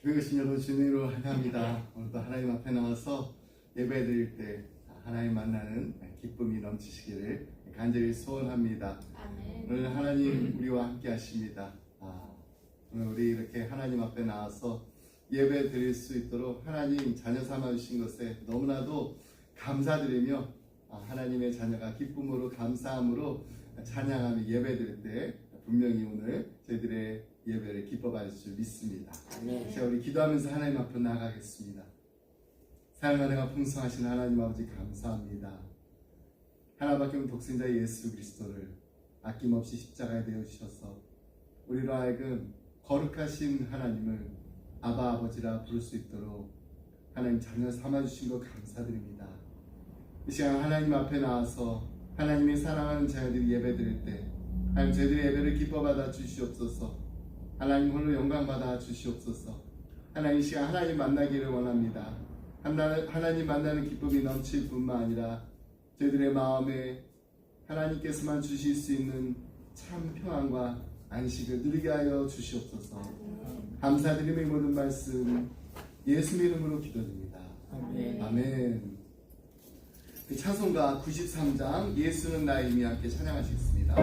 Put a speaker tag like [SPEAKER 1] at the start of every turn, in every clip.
[SPEAKER 1] 교육신 여러분 주님으로 환영합니다. 오늘도 하나님 앞에 나와서 예배 드릴 때 하나님 만나는 기쁨이 넘치시기를 간절히 소원합니다.
[SPEAKER 2] 아멘.
[SPEAKER 1] 오늘 하나님 우리와 함께 하십니다. 오늘 우리 이렇게 하나님 앞에 나와서 예배 드릴 수 있도록 하나님 자녀 삼아주신 것에 너무나도 감사드리며 하나님의 자녀가 기쁨으로 감사함으로 찬양하며 예배 드릴 때 분명히 오늘 저희들의 예배를 기뻐 받을 줄 믿습니다. 자, 우리 기도하면서 하나님 앞으로 나아가겠습니다. 사랑과 은혜가 풍성하신 하나님 아버지 감사합니다. 하나밖에 없는 독생자 예수 그리스도를 아낌없이 십자가에 내어 주셔서 우리로 하여금 거룩하신 하나님을 아바 아버지라 부를 수 있도록 하나님 자녀 삼아주신 것 감사드립니다. 이 시간 하나님 앞에 나와서 하나님의 사랑하는 자녀들이 예배 드릴 때 하나님 저희들의 예배를 기뻐 받아 주시옵소서. 하나님 홀로 영광 받아 주시옵소서. 하나님 이 시간 하나님 만나기를 원합니다. 하나님 만나는 기쁨이 넘칠 뿐만 아니라 저희들의 마음에 하나님께서만 주실 수 있는 참 평안과 안식을 누리게 하여 주시옵소서. 감사드리며 이 모든 말씀 예수님 이름으로 기도드립니다. 아멘. 찬송가 93장 예수는 나의 힘이 함께 찬양하시겠습니다.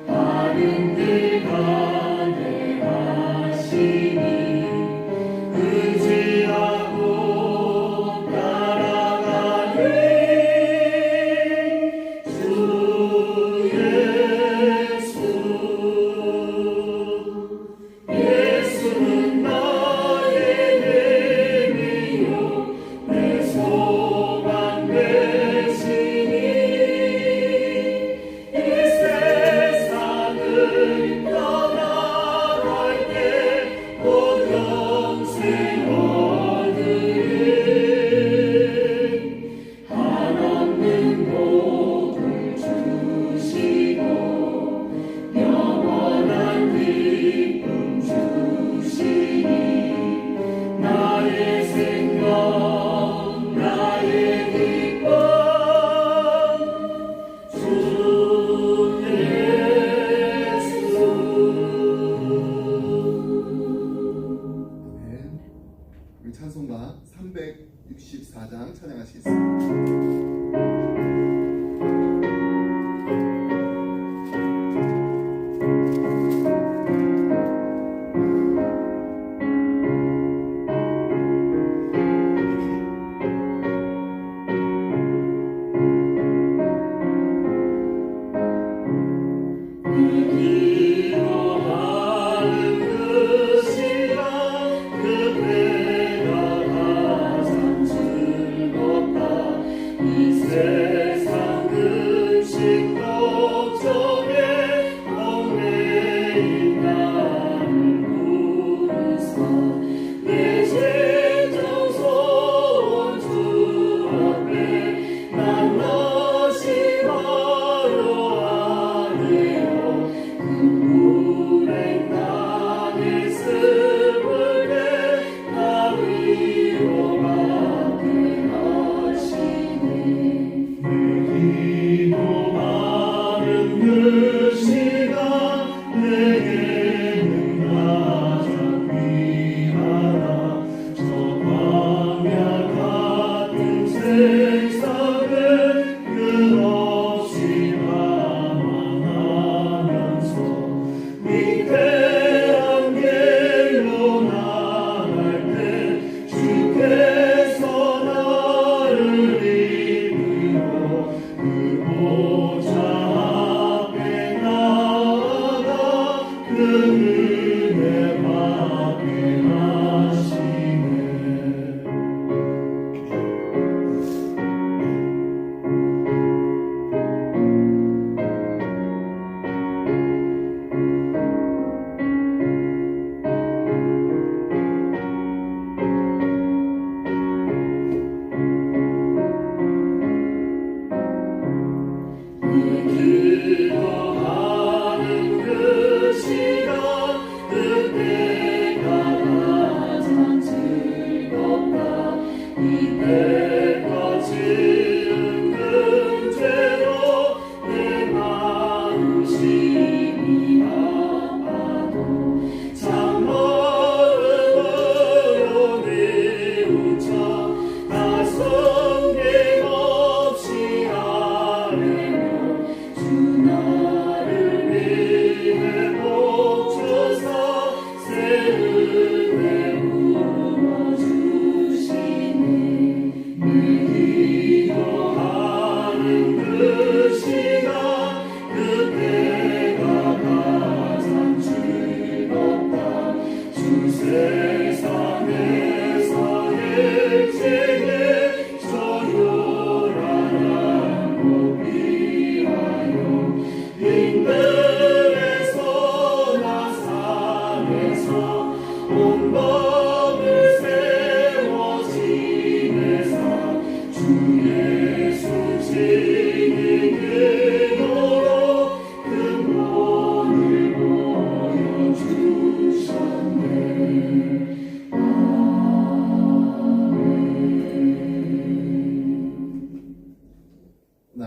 [SPEAKER 3] 바른 길 가게
[SPEAKER 1] 찬양하시겠습니다.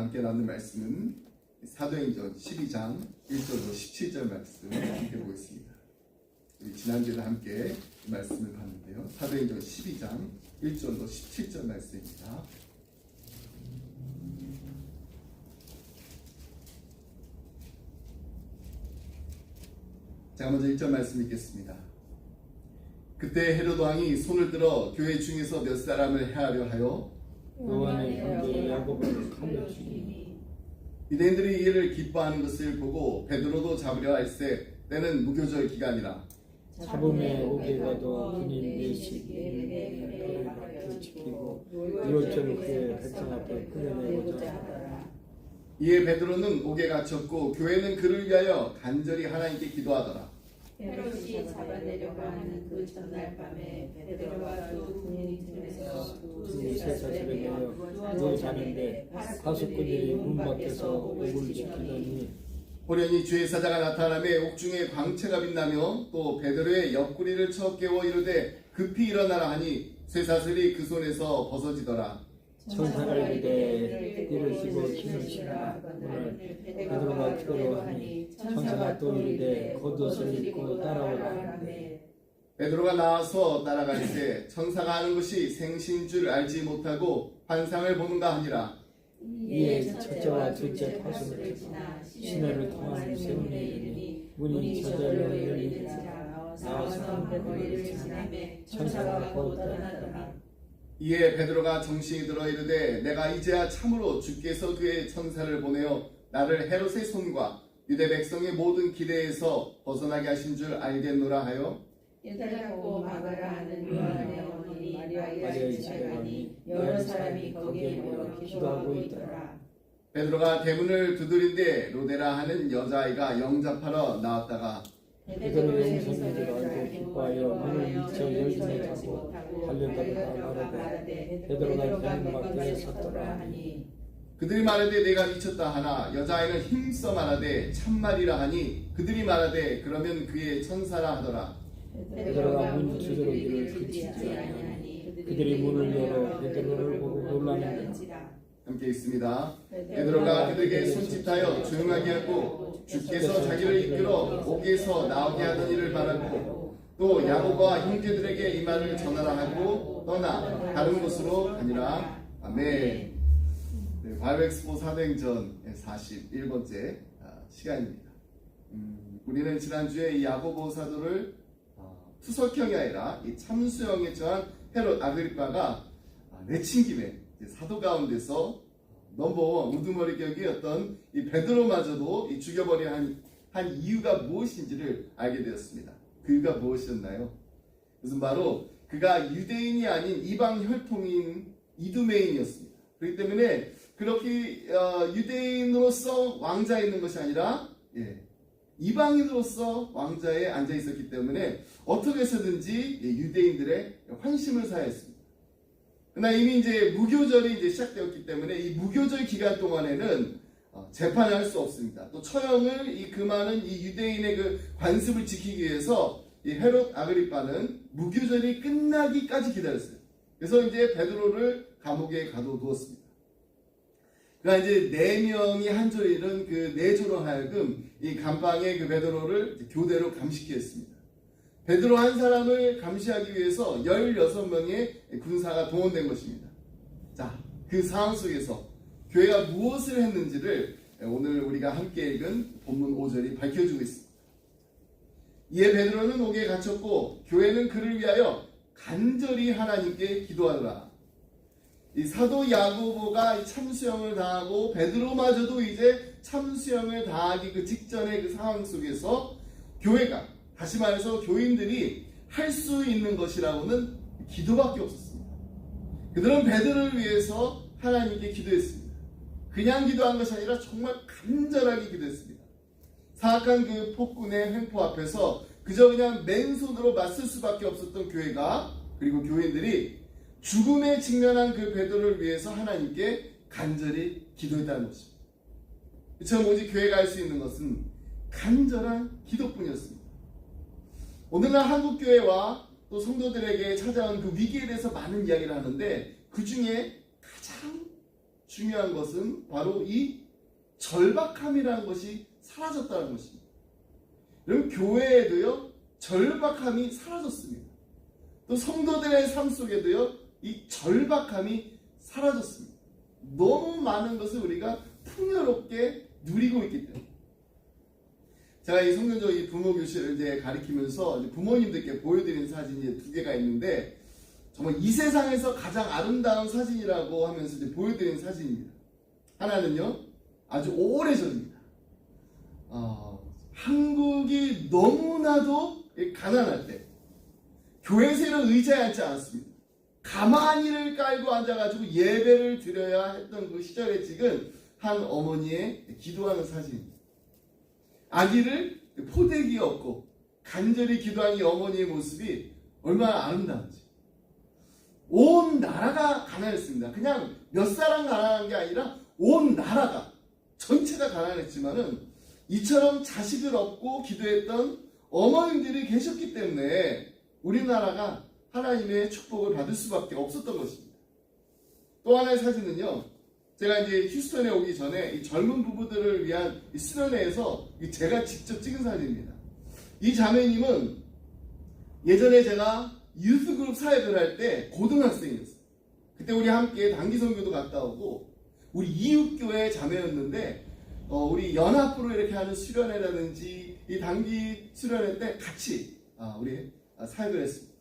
[SPEAKER 1] 함께 나눈 말씀은 사도행전 12장 1절로 17절 말씀 함께 보겠습니다. 우리 지난주에도 함께 이 말씀을 봤는데요. 사도행전 12장 1절로 17절 말씀입니다. 제가 먼저 1절 말씀 읽겠습니다. 그때 헤로드 왕이 손을 들어 교회 중에서 몇 사람을 해하려 하여
[SPEAKER 2] 요한의 형제 야고보를 칼려주니
[SPEAKER 1] 유대인들이 이를 기뻐하는 것을 보고 베드로도 잡으려 할세 때는 무교절 기간이라
[SPEAKER 2] 잡음에 오게 가도 군인 내시기에 그 지키고 유월절을 그의 백성 앞에 끌어내고자 하더라.
[SPEAKER 1] 이에 베드로는 옥에 갇혔고 교회는 그를 위하여 간절히 하나님께 기도하더라.
[SPEAKER 3] 헤롯이 잡아내려고 하는 그 전날 밤에 베드로와 두 군인이 틈에서
[SPEAKER 2] 두 쇠사슬을 내려 누워 자는데 파수꾼들이 문 밖에서 옥을 지키더니
[SPEAKER 1] 호련히 주의 사자가 나타나매 옥중에 광채가 빛나며 또 베드로의 옆구리를 쳐 깨워 이르되 급히 일어나라 하니 쇠사슬이 그 손에서 벗어지더라.
[SPEAKER 2] 천사가 이르되 이를 쥐고 힘을 실으라. 오늘 베드로가 기도로 하니 천사가 또 이르되 겉옷을 입고 따라오라.
[SPEAKER 1] 베드로가 나와서 따라갈 때 천사가 하는 것이 생신 줄 알지 못하고 환상을 보는가 하니라.
[SPEAKER 2] 이에 첫째와 둘째 파수를 지나 시내를 통하는 세운에 이르니 문이 저절로 열리니라. 나와서 거리를 지나매 천사가 곧 떠나더라.
[SPEAKER 1] 이에 베드로가 정신이 들어 이르되 내가 이제야 참으로 주께서 그의 천사를 보내어 나를 헤롯의 손과 유대 백성의 모든 기대에서 벗어나게 하신 줄 알겠노라 하여
[SPEAKER 3] 유다라고 마가라 하는 요한의 어머니 마리아의 집에 가니 여러 사람이 거기에 모여 기도하고 있더라.
[SPEAKER 1] 베드로가 대문을 두드린데 로데라 하는 여자아이가 영접하러 나왔다가
[SPEAKER 2] 베드로의 형제들 알고 기뻐하여 문을 미쳐 열지 못하고 달려들어가 말하되 베드로가 대문 밖에 섰더라 하니
[SPEAKER 1] 그들이 말하되 내가 미쳤다 하나 여자아이는 힘써 말하되 참말이라 하니 그들이 말하되 그러면 그의 천사라 하더라.
[SPEAKER 2] 베드로가 문 두드러기를 그치지 아니하니 그들이 문을 열어 베드로를 보고 놀라는지라.
[SPEAKER 1] 함께 있습니다. 베드로가 그들에게 손짓하여 조용하게 하고 주께서 자기를 이끌어 옥에서 나오게 하던 일을 바라고 또 야고보와 형제들에게 이 말을 전하라 하고 떠나 다른 곳으로 가니라. 아멘. 네, 바이브엑스포 사도행전 41번째 시간입니다. 우리는 지난주에 이 야고보 사도를 투석형이 아니라 이 참수형에 처한 헤롯 아그리빠가 내친 김에 사도 가운데서 넘버원 우두머리 격이었던 이 베드로마저도 이 죽여버려야 한 이유가 무엇인지를 알게 되었습니다. 그 이유가 무엇이었나요? 그것은 바로 그가 유대인이 아닌 이방 혈통인 이두메인이었습니다. 그렇기 때문에 그렇게 유대인으로서 왕자에 있는 것이 아니라 이방인으로서 왕자에 앉아 있었기 때문에 어떻게 해서든지 유대인들의 환심을 사야 했습니다. 그러나 이미 이제 무교절이 이제 시작되었기 때문에 이 무교절 기간 동안에는 재판을 할 수 없습니다. 또 처형을 그 많은 이 유대인의 그 관습을 지키기 위해서 이 헤롯 아그리빠는 무교절이 끝나기까지 기다렸어요. 그래서 이제 베드로를 감옥에 가둬두었습니다. 그러니까 이제 4명이 한 조를 이룬 그 4조로 하여금 이 감방에 그 베드로를 교대로 감시케 했습니다. 베드로 한 사람을 감시하기 위해서 16명의 군사가 동원된 것입니다. 자, 그 상황 속에서 교회가 무엇을 했는지를 오늘 우리가 함께 읽은 본문 5절이 밝혀주고 있습니다. 이에 베드로는 옥에 갇혔고 교회는 그를 위하여 간절히 하나님께 기도하더라. 이 사도 야고보가 참수형을 당하고 베드로마저도 이제 참수형을 당하기 그 직전의 그 상황 속에서 교회가, 다시 말해서 교인들이 할 수 있는 것이라고는 기도밖에 없었습니다. 그들은 베드로를 위해서 하나님께 기도했습니다. 그냥 기도한 것이 아니라 정말 간절하게 기도했습니다. 사악한 그 폭군의 횡포 앞에서 그저 그냥 맨손으로 맞설 수밖에 없었던 교회가, 그리고 교인들이 죽음에 직면한 그 베드로를 위해서 하나님께 간절히 기도했다는 것입니다. 저 오직 교회가 할 수 있는 것은 간절한 기도뿐이었습니다. 오늘날 한국교회와 또 성도들에게 찾아온 그 위기에 대해서 많은 이야기를 하는데 그 중에 가장 중요한 것은 바로 이 절박함이라는 것이 사라졌다는 것입니다. 여러분, 교회에도요 절박함이 사라졌습니다. 또 성도들의 삶 속에도요 이 절박함이 사라졌습니다. 너무 많은 것을 우리가 풍요롭게 누리고 있기 때문에. 제가 이 성경적 이 부모 교실을 이제 가리키면서 이제 부모님들께 보여드린 사진이 2개가 있는데 정말 이 세상에서 가장 아름다운 사진이라고 하면서 이제 보여드린 사진입니다. 하나는요 아주 오래전입니다. 한국이 너무나도 가난할 때 교회에서는 의자에 앉지 않았습니다. 가마니를 깔고 앉아가지고 예배를 드려야 했던 그 시절에 찍은 한 어머니의 기도하는 사진입니다. 아기를 포대기 업고 간절히 기도하는 이 어머니의 모습이 얼마나 아름다운지. 온 나라가 가난했습니다. 그냥 몇 사람 가난한 게 아니라 온 나라가 전체가 가난했지만은 이처럼 자식을 얻고 기도했던 어머님들이 계셨기 때문에 우리나라가 하나님의 축복을 받을 수밖에 없었던 것입니다. 또 하나의 사진은요, 제가 이제 휴스턴에 오기 전에 이 젊은 부부들을 위한 수련회에서 제가 직접 찍은 사진입니다. 이 자매님은 예전에 제가 유스그룹 사역을 할 때 고등학생이었어요. 그때 우리 함께 단기 선교도 갔다 오고 우리 이웃교회 자매였는데 우리 연합으로 이렇게 하는 수련회라든지 이 단기 수련회 때 같이 우리 사역을 했습니다.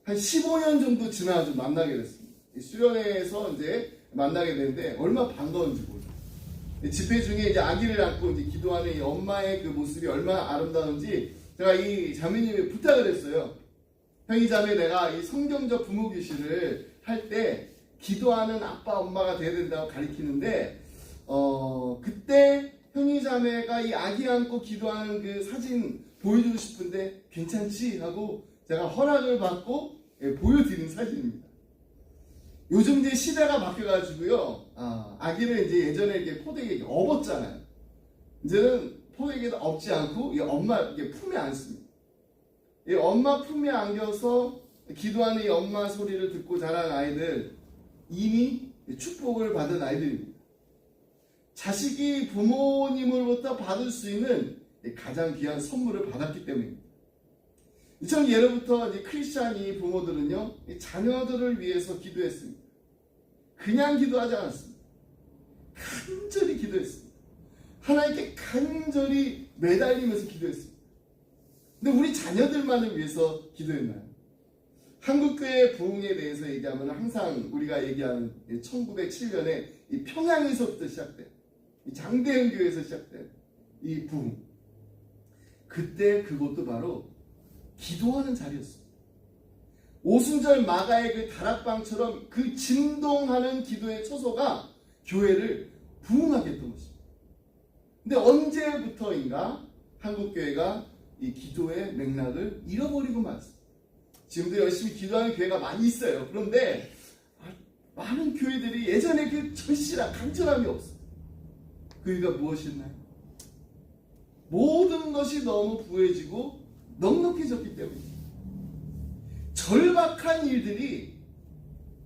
[SPEAKER 1] 한 15년 정도 지나서 만나게 됐습니다. 이 수련회에서 이제 만나게 됐는데 얼마나 반가운지 몰라요. 집회 중에 이제 아기를 안고 이제 기도하는 이 엄마의 그 모습이 얼마나 아름다운지 제가 이 자매님이 부탁을 했어요. 형이 자매, 내가 이 성경적 부모 교실을 할 때 기도하는 아빠 엄마가 돼야 된다고 가르치는데 그때 형이 자매가 이 아기 안고 기도하는 그 사진 보여주고 싶은데 괜찮지? 하고 제가 허락을 받고 보여드린 사진입니다. 요즘 이제 시대가 바뀌어가지고요, 아기를 이제 예전에 이렇게 포대기에 업었잖아요. 이제는 포대기에도 업지 않고 이 엄마 이게 품에 안습니다. 이 엄마 품에 안겨서 기도하는 이 엄마 소리를 듣고 자란 아이들, 이미 축복을 받은 아이들입니다. 자식이 부모님으로부터 받을 수 있는 가장 귀한 선물을 받았기 때문입니다. 2000년부터 이제 크리스찬 부모들은요, 자녀들을 위해서 기도했습니다. 그냥 기도하지 않았습니다. 간절히 기도했습니다. 하나님께 간절히 매달리면서 기도했습니다. 근데 우리 자녀들만을 위해서 기도했나요? 한국교회 부흥에 대해서 얘기하면 항상 우리가 얘기하는 1907년에 이 평양에서부터 시작된, 이 장대현 교회에서 시작된 이 부흥. 그때 그것도 바로 기도하는 자리였습니다. 오순절 마가의 그 다락방처럼 그 진동하는 기도의 초소가 교회를 부흥하게 했던 것입니다. 근데 언제부터인가 한국교회가 이 기도의 맥락을 잃어버리고 말았습니다. 지금도 열심히 기도하는 교회가 많이 있어요. 그런데 많은 교회들이 예전에 그 절실한 간절함이 없어요. 그 이유가 무엇이었나요? 모든 것이 너무 부해지고 넉넉해졌기 때문입니다. 절박한 일들이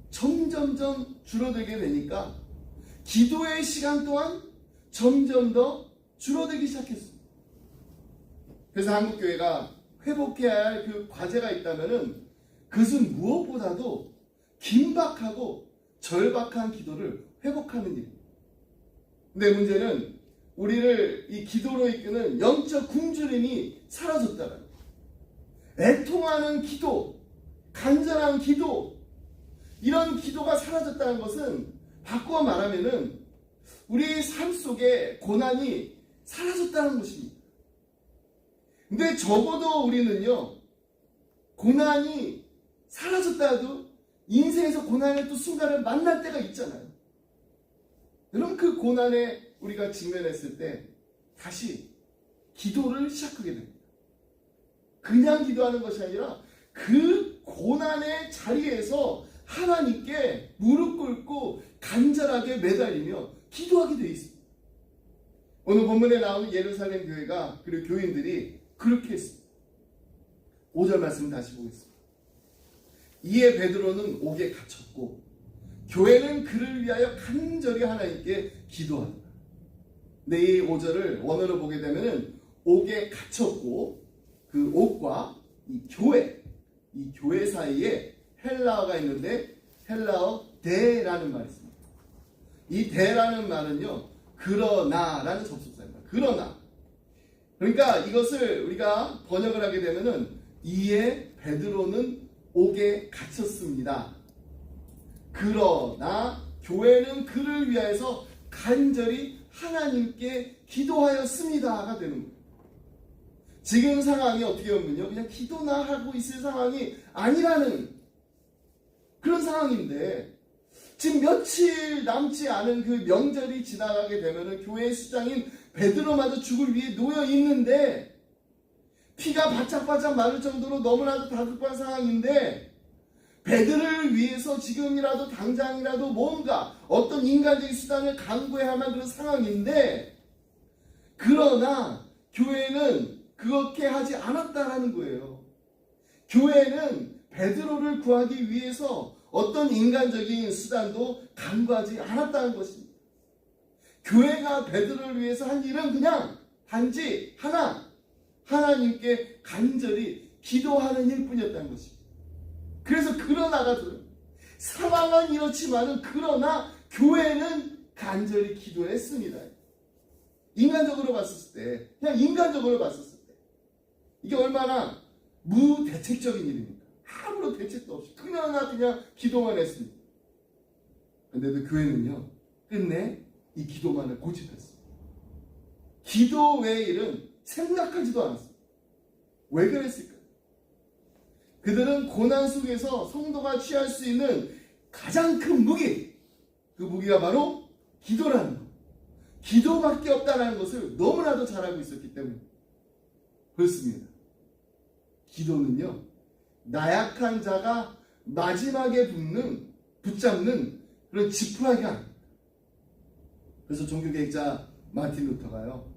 [SPEAKER 1] 점점점 줄어들게 되니까 기도의 시간 또한 점점 더 줄어들기 시작했습니다. 그래서 한국교회가 회복해야 할 그 과제가 있다면은 그것은 무엇보다도 긴박하고 절박한 기도를 회복하는 일입니다. 근데 문제는 우리를 이 기도로 이끄는 영적 굶주림이 사라졌다는, 애통하는 기도, 간절한 기도, 이런 기도가 사라졌다는 것은 바꾸어 말하면은 우리 삶 속에 고난이 사라졌다는 것입니다. 근데 적어도 우리는요, 고난이 사라졌다 해도 인생에서 고난의 또 순간을 만날 때가 있잖아요. 여러분, 그 고난에 우리가 직면했을 때 다시 기도를 시작하게 됩니다. 그냥 기도하는 것이 아니라 그 고난의 자리에서 하나님께 무릎 꿇고 간절하게 매달리며 기도하게 되어 있습니다. 오늘 본문에 나오는 예루살렘 교회가, 그리고 교인들이 그렇게 했습니다. 5절 말씀 다시 보겠습니다. 이에 베드로는 옥에 갇혔고 교회는 그를 위하여 간절히 하나님께 기도한다. 근데 이 5절을 원어로 보게 되면은 옥에 갇혔고 그 옥과 이 교회 사이에 헬라어가 있는데 헬라어 대라는 말이 있습니다. 이 대라는 말은요, 그러나라는 접속사입니다. 그러나. 그러니까 이것을 우리가 번역을 하게 되면은 이에 베드로는 옥에 갇혔습니다. 그러나 교회는 그를 위하여서 간절히 하나님께 기도하였습니다가 되는 거예요. 지금 상황이 어떻게 보면요, 그냥 기도나 하고 있을 상황이 아니라는 그런 상황인데, 지금 며칠 남지 않은 그 명절이 지나가게 되면은 교회의 수장인 베드로마저 죽을 위해 놓여 있는데, 피가 바짝바짝 마를 정도로 너무나도 다급한 상황인데, 베드로를 위해서 지금이라도 당장이라도 뭔가 어떤 인간적인 수단을 강구해야만 그런 상황인데, 그러나 교회는 그렇게 하지 않았다라는 거예요. 교회는 베드로를 구하기 위해서 어떤 인간적인 수단도 강구하지 않았다는 것입니다. 교회가 베드로를 위해서 한 일은 그냥 단지 하나, 하나님께 간절히 기도하는 일뿐이었다는 것입니다. 그래서 그러나가도 상황은 이렇지만은 그러나 교회는 간절히 기도했습니다. 인간적으로 봤을 때, 그냥 인간적으로 봤을 때 이게 얼마나 무대책적인 일입니까? 아무런 대책도 없이 그냥 기도만 했습니다. 그런데도 교회는요, 끝내 이 기도만을 고집했습니다. 기도 외의 일은 생각하지도 않았습니다. 왜 그랬을까요? 그들은 고난 속에서 성도가 취할 수 있는 가장 큰 무기, 그 무기가 바로 기도라는 것, 기도밖에 없다는 것을 너무나도 잘 알고 있었기 때문에 그렇습니다. 기도는요, 나약한 자가 마지막에 붙잡는 그런 지푸라기가 아닙니다. 그래서 종교개혁자 마틴 루터가요,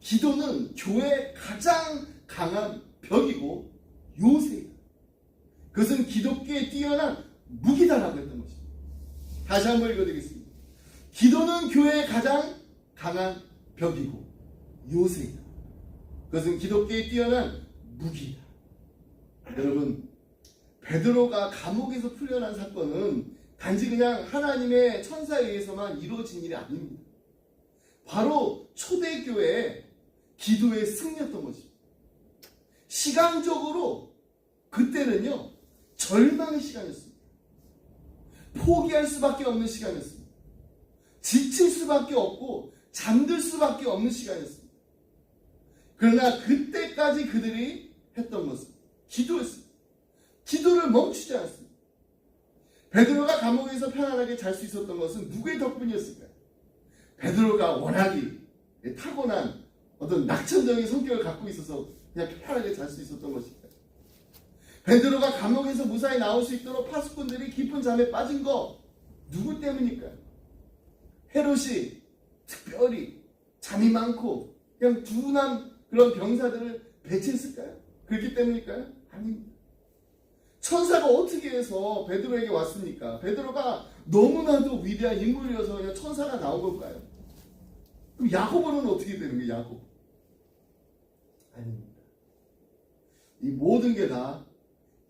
[SPEAKER 1] 기도는 교회의 가장 강한 벽이고 요새이다. 그것은 기독교에 뛰어난 무기다라고 했던 것입니다. 다시 한번 읽어드리겠습니다. 기도는 교회의 가장 강한 벽이고 요새이다. 그것은 기독교에 뛰어난 무기이다. 여러분, 베드로가 감옥에서 풀려난 사건은 단지 그냥 하나님의 천사에 의해서만 이루어진 일이 아닙니다. 바로 초대교회의 기도의 승리였던 것입니다. 시간적으로 그때는요, 절망의 시간이었습니다. 포기할 수밖에 없는 시간이었습니다. 지칠 수밖에 없고 잠들 수밖에 없는 시간이었습니다. 그러나 그때까지 그들이 했던 것은 기도였습니다. 기도를 멈추지 않았습니다. 베드로가 감옥에서 편안하게 잘 수 있었던 것은 누구의 덕분이었을까요? 베드로가 워낙이 타고난 어떤 낙천적인 성격을 갖고 있어서 그냥 편안하게 잘 수 있었던 것일까요? 베드로가 감옥에서 무사히 나올 수 있도록 파수꾼들이 깊은 잠에 빠진 거 누구 때문일까요? 헤롯이 특별히 잠이 많고 그냥 둔한 그런 병사들을 배치했을까요? 그렇기 때문일까요? 아닙니다. 천사가 어떻게 해서 베드로에게 왔습니까? 베드로가 너무나도 위대한 인물이어서 그냥 천사가 나온 걸까요? 그럼 야고보는 어떻게 되는 거예요? 야고보? 아닙니다. 이 모든 게 다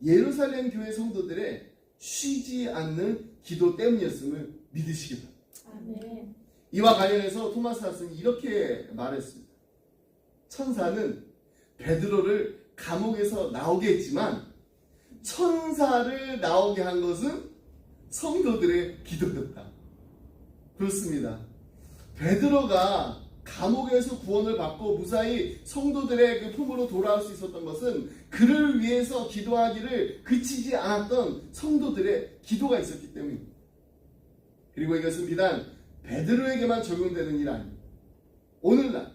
[SPEAKER 1] 예루살렘 교회 성도들의 쉬지 않는 기도 때문이었음을 믿으시기 바랍니다.
[SPEAKER 3] 아멘.
[SPEAKER 1] 이와 관련해서 토마스 하슨이 이렇게 말했습니다. 천사는 베드로를 감옥에서 나오게 했지만 천사를 나오게 한 것은 성도들의 기도였다. 그렇습니다. 베드로가 감옥에서 구원을 받고 무사히 성도들의 그 품으로 돌아올 수 있었던 것은 그를 위해서 기도하기를 그치지 않았던 성도들의 기도가 있었기 때문입니다. 그리고 이것은 비단 베드로에게만 적용되는 일 아닙니다. 오늘날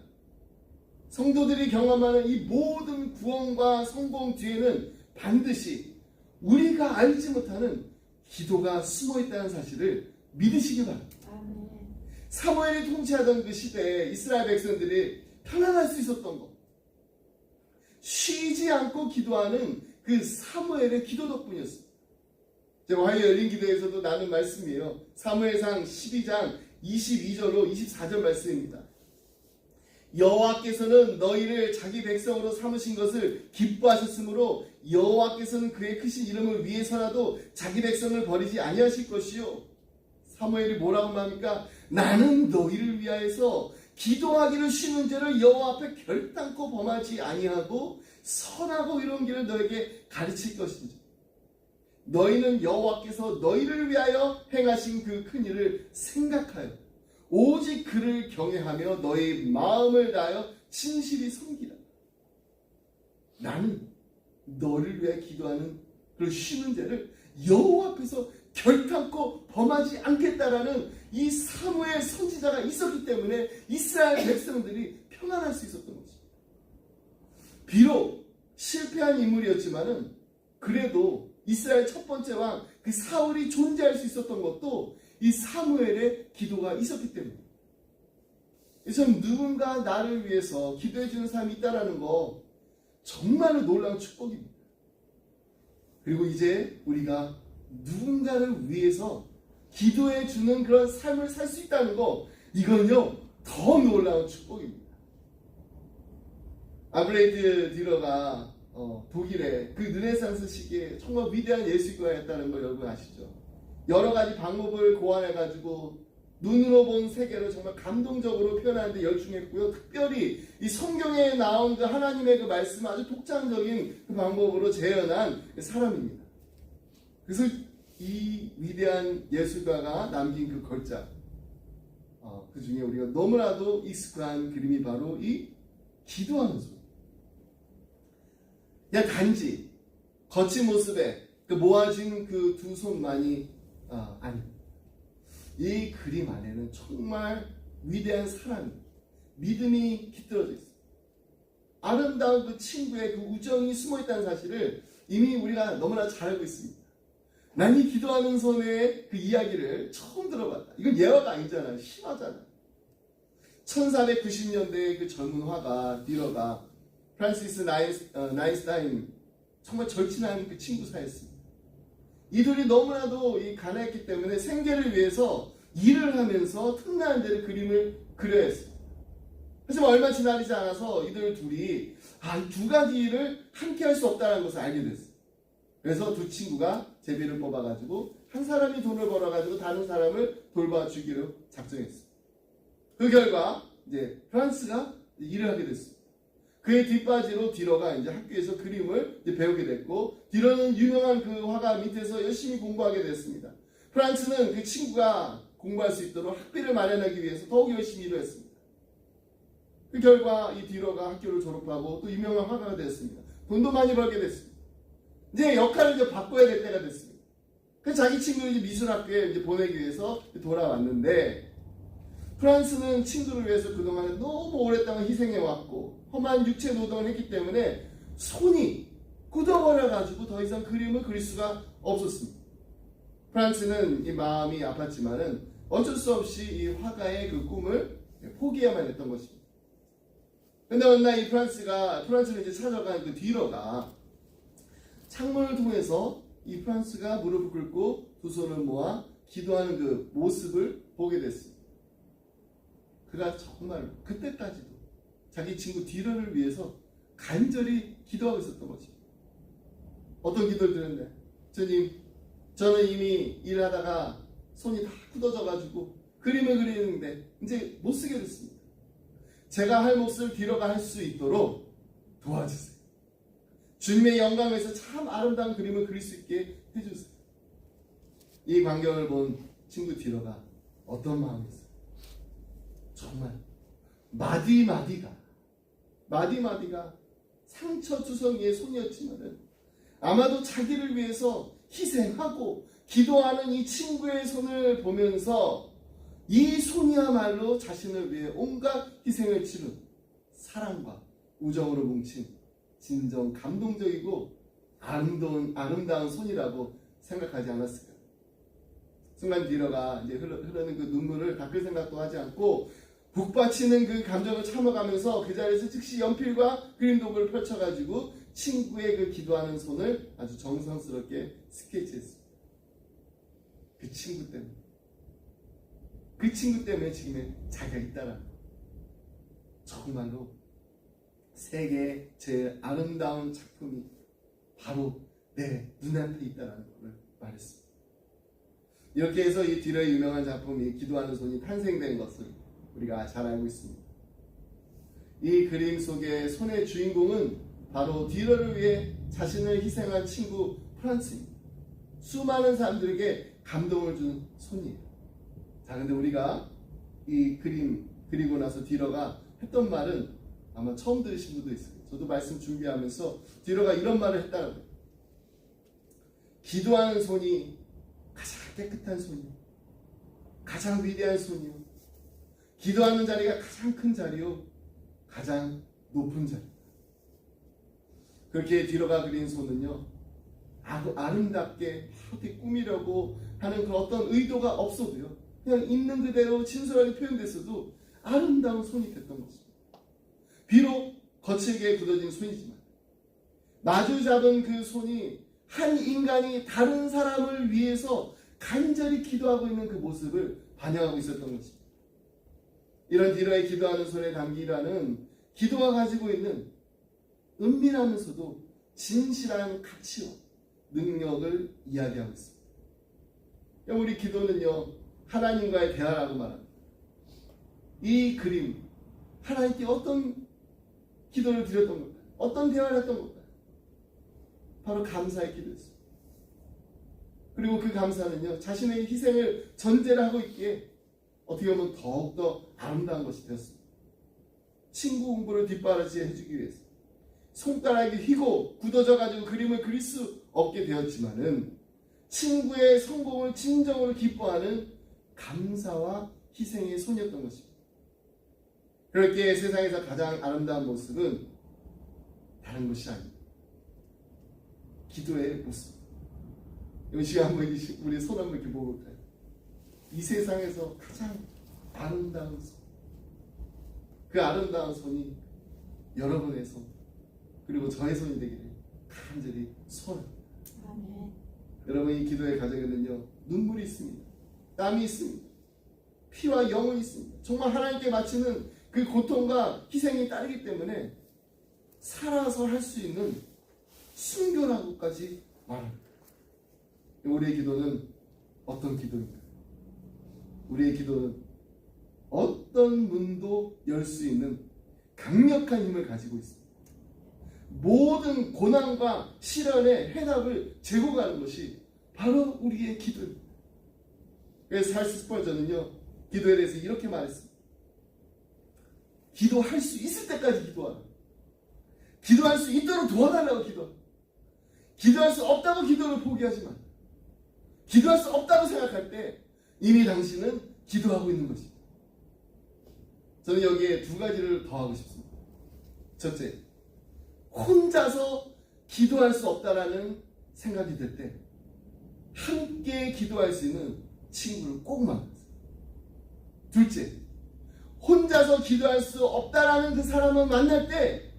[SPEAKER 1] 성도들이 경험하는 이 모든 구원과 성공 뒤에는 반드시 우리가 알지 못하는 기도가 숨어있다는 사실을 믿으시기 바랍니다.
[SPEAKER 3] 아멘.
[SPEAKER 1] 사무엘이 통치하던 그 시대에 이스라엘 백성들이 편안할 수 있었던 것, 쉬지 않고 기도하는 그 사무엘의 기도 덕분이었습니다. 제가 화요일 열린 기도에서도 나눈 말씀이에요. 사무엘상 12장 22절로 24절 말씀입니다. 여호와께서는 너희를 자기 백성으로 삼으신 것을 기뻐하셨으므로 여호와께서는 그의 크신 이름을 위해서라도 자기 백성을 버리지 아니하실 것이요. 사무엘이 뭐라고 말합니까? 나는 너희를 위하여서 기도하기를 쉬는 죄를 여호와 앞에 결단코 범하지 아니하고 선하고 이로운 길을 너에게 가르칠 것인지 너희는 여호와께서 너희를 위하여 행하신 그 큰 일을 생각하여 오직 그를 경외하며 너희 마음을 다하여 진실이 섬기라. 나는 너를 위해 기도하는 그 쉬는 죄를 여호와 앞에서 결단코 범하지 않겠다라는 이 사무엘 선지자가 있었기 때문에 이스라엘 백성들이 평안할 수 있었던 것입니다. 비록 실패한 인물이었지만은 그래도 이스라엘 첫 번째 왕 그 사울이 존재할 수 있었던 것도 이 사무엘의 기도가 있었기 때문입니다. 참 누군가 나를 위해서 기도해 주는 사람이 있다라는 거 정말로 놀라운 축복입니다. 그리고 이제 우리가 누군가를 위해서 기도해 주는 그런 삶을 살 수 있다는 거 이건요 더 놀라운 축복입니다. 아브레이드 디러가 독일의 그 르네상스 시기에 정말 위대한 예술가였다는 걸 여러분 아시죠? 여러 가지 방법을 고안해가지고 눈으로 본 세계를 정말 감동적으로 표현하는 데 열중했고요. 특별히 이 성경에 나온 그 하나님의 그 말씀을 아주 독창적인 그 방법으로 재현한 사람입니다. 그래서 이 위대한 예술가가 남긴 그 걸작, 그 중에 우리가 너무나도 익숙한 그림이 바로 이 기도하는 손. 그냥 단지 거친 모습에 그 모아진 그 두 손만이 아닙니다. 이 그림 안에는 정말 위대한 사랑이, 믿음이 깃들어져 있습니다. 아름다운 그 친구의 그 우정이 숨어있다는 사실을 이미 우리가 너무나 잘 알고 있습니다. 난 이 기도하는 손의 그 이야기를 처음 들어봤다. 이건 예화가 아니잖아요. 실화잖아요. 1490년대의 그 젊은 화가 디러가 프란시스 나인스타인, 정말 절친한 그 친구 사이였습니다. 이들이 너무나도 가난했기 때문에 생계를 위해서 일을 하면서 틈나는 대로 그림을 그려야 했습니다. 하지만 얼마 지나지 않아서 이들 둘이 이 두 가지 일을 함께 할 수 없다는 것을 알게 됐어요. 그래서 두 친구가 제비를 뽑아가지고 한 사람이 돈을 벌어가지고 다른 사람을 돌봐주기로 작정했어요. 그 결과 이제 프란스가 일을 하게 됐습니다. 그의 뒷바지로 디러가 이제 학교에서 그림을 이제 배우게 됐고, 디러는 유명한 그 화가 밑에서 열심히 공부하게 됐습니다. 프란스는 그 친구가 공부할 수 있도록 학비를 마련하기 위해서 더욱 열심히 일을 했습니다. 그 결과 이 디러가 학교를 졸업하고 또 유명한 화가가 됐습니다. 돈도 많이 벌게 됐습니다. 이제 역할을 이제 바꿔야 될 때가 됐습니다. 그래서 자기 친구를 이제 미술학교에 이제 보내기 위해서 돌아왔는데, 프란스는 친구를 위해서 그동안에 너무 오랫동안 희생해왔고 험한 육체 노동을 했기 때문에 손이 굳어버려가지고 더 이상 그림을 그릴 수가 없었습니다. 프란스는 이 마음이 아팠지만은 어쩔 수 없이 이 화가의 그 꿈을 포기해야만 했던 것입니다. 근데 어느 날 이 프란스를 이제 찾아간 그 디러가 창문을 통해서 이 프란스가 무릎을 꿇고 두 손을 모아 기도하는 그 모습을 보게 됐습니다. 그가 정말 그때까지도 자기 친구 디러를 위해서 간절히 기도하고 있었던 것입니다. 어떤 기도를 드렸나요? 주님, 저는 이미 일하다가 손이 다 굳어져가지고 그림을 그리는데 이제 못 쓰게 됐습니다. 제가 할 몫을 디러가 할 수 있도록 도와주세요. 주님의 영광에서 참 아름다운 그림을 그릴 수 있게 해주세요. 이 광경을 본 친구 디러가 어떤 마음이었어요? 정말 마디마디가 상처투성이의 손이었지만은 아마도 자기를 위해서 희생하고 기도하는 이 친구의 손을 보면서 이 손이야말로 자신을 위해 온갖 희생을 치른 사랑과 우정으로 뭉친 진정 감동적이고 아름다운 손이라고 생각하지 않았을까요? 순간 디러가 이제 흐르는 그 눈물을 닦을 생각도 하지 않고 북받치는 그 감정을 참아가면서 그 자리에서 즉시 연필과 그림 도구를 펼쳐가지고 친구의 그 기도하는 손을 아주 정성스럽게 스케치했습니다. 그 친구 때문에 지금의 자기가 있다라는 거. 정말로 세계의 제일 아름다운 작품이 바로 내 눈앞에 있다라는 것을 말했습니다. 이렇게 해서 이 디러의 유명한 작품이 기도하는 손이 탄생된 것을 우리가 잘 알고 있습니다. 이 그림 속의 손의 주인공은 바로 디러를 위해 자신을 희생한 친구 프란스입니다. 수많은 사람들에게 감동을 준 손이에요. 자, 근데 우리가 이 그림 그리고 나서 디러가 했던 말은 아마 처음 들으신 분도 있을 거예요. 저도 말씀 준비하면서 디러가 이런 말을 했다는 거예요. 기도하는 손이 가장 깨끗한 손이요, 가장 위대한 손이요, 기도하는 자리가 가장 큰 자리요, 가장 높은 자리. 그렇게 디러가 그린 손은요, 아름답게 어떻게 꾸미려고 하는 그런 어떤 의도가 없어도요, 그냥 있는 그대로 진솔하게 표현됐어도 아름다운 손이 됐던 것입니다. 비록 거칠게 굳어진 손이지만 마주 잡은 그 손이 한 인간이 다른 사람을 위해서 간절히 기도하고 있는 그 모습을 반영하고 있었던 것입니다. 이런 디러의 기도하는 손에 담기라는 기도가 가지고 있는 은밀하면서도 진실한 가치와 능력을 이야기하고 있습니다. 우리 기도는요, 하나님과의 대화라고 말합니다. 이 그림, 하나님께 어떤 기도를 드렸던 걸까요? 어떤 대화를 했던 걸까요? 바로 감사의 기도였습니다. 그리고 그 감사는요, 자신의 희생을 전제를 하고 있기에 어떻게 보면 더욱더 아름다운 것이 되었습니다. 친구 공부를 뒷바라지 해주기 위해서 손가락이 휘고 굳어져가지고 그림을 그릴 수 없게 되었지만은 친구의 성공을 진정으로 기뻐하는 감사와 희생의 손이었던 것입니다. 그렇게 세상에서 가장 아름다운 모습은 다른 것이 아닙니다. 기도의 모습. 이 시간 한번 우리 손 한번 이렇게 보고 볼까요? 이 세상에서 가장 아름다운 손. 그 아름다운 손이 여러분의 손, 그리고 저의 손이 되기를 간절히 소원합니다.
[SPEAKER 3] 아멘.
[SPEAKER 1] 여러분, 이 기도의 과정에는요, 눈물이 있습니다. 땀이 있습니다. 피와 영혼이 있습니다. 정말 하나님께 바치는 그 고통과 희생이 따르기 때문에 살아서 할 수 있는 순교라고까지 말합니다. 우리의 기도는 어떤 기도입니까? 우리의 기도는 어떤 문도 열 수 있는 강력한 힘을 가지고 있습니다. 모든 고난과 시련의 해답을 제공하는 것이 바로 우리의 기도입니다. 그래서 찰스 스펄전은요, 기도에 대해서 이렇게 말했습니다. 기도할 수 있을 때까지 기도하라. 기도할 수 있도록 도와달라고 기도하라. 기도할 수 없다고 기도를 포기하지 마. 기도할 수 없다고 생각할 때 이미 당신은 기도하고 있는 것입니다. 저는 여기에 두 가지를 더하고 싶습니다. 첫째, 혼자서 기도할 수 없다라는 생각이 들 때 함께 기도할 수 있는 친구를 꼭 만나세요. 둘째, 혼자서 기도할 수 없다라는 그 사람을 만날 때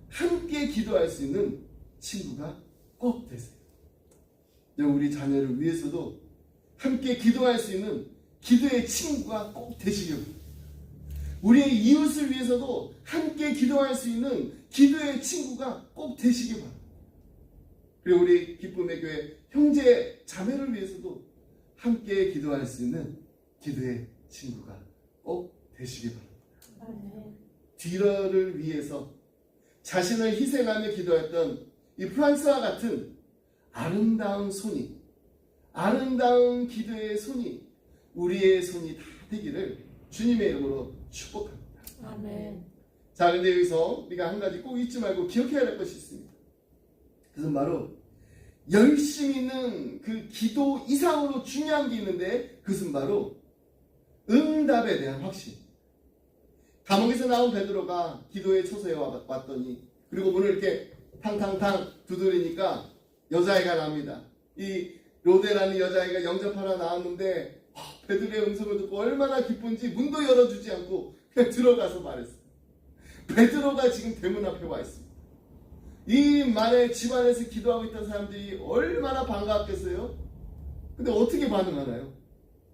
[SPEAKER 1] 함께 기도할 수 있는 친구가 꼭 되세요. 우리 자녀를 위해서도 함께 기도할 수 있는 기도의 친구가 꼭 되시길 바랍니다. 우리의 이웃을 위해서도 함께 기도할 수 있는 기도의 친구가 꼭 되시길 바랍니다. 그리고 우리 기쁨의 교회 형제 자매를 위해서도 함께 기도할 수 있는 기도의 친구가 꼭 되시길 바랍니다. 뒤러를 위해서 자신을 희생하며 기도했던 이 프랑스와 같은 아름다운 손이, 아름다운 기도의 손이 우리의 손이 다 되기를 주님의 이름으로 축복합니다.
[SPEAKER 3] 아멘.
[SPEAKER 1] 자, 근데 여기서 우리가 한 가지 꼭 잊지 말고 기억해야 할 것이 있습니다. 그것은 바로 열심히 있는 그 기도 이상으로 중요한 게 있는데, 그것은 바로 응답에 대한 확신. 감옥에서 나온 베드로가 기도의 초소에 왔더니, 그리고 문을 이렇게 탕탕탕 두드리니까 여자아이가 납니다. 이 로데라는 여자아이가 영접하러 나왔는데 베드로의 음성을 듣고 얼마나 기쁜지 문도 열어주지 않고 그냥 들어가서 말했어요. 베드로가 지금 대문 앞에 와 있습니다. 이 말에 집안에서 기도하고 있던 사람들이 얼마나 반가웠겠어요? 근데 어떻게 반응하나요?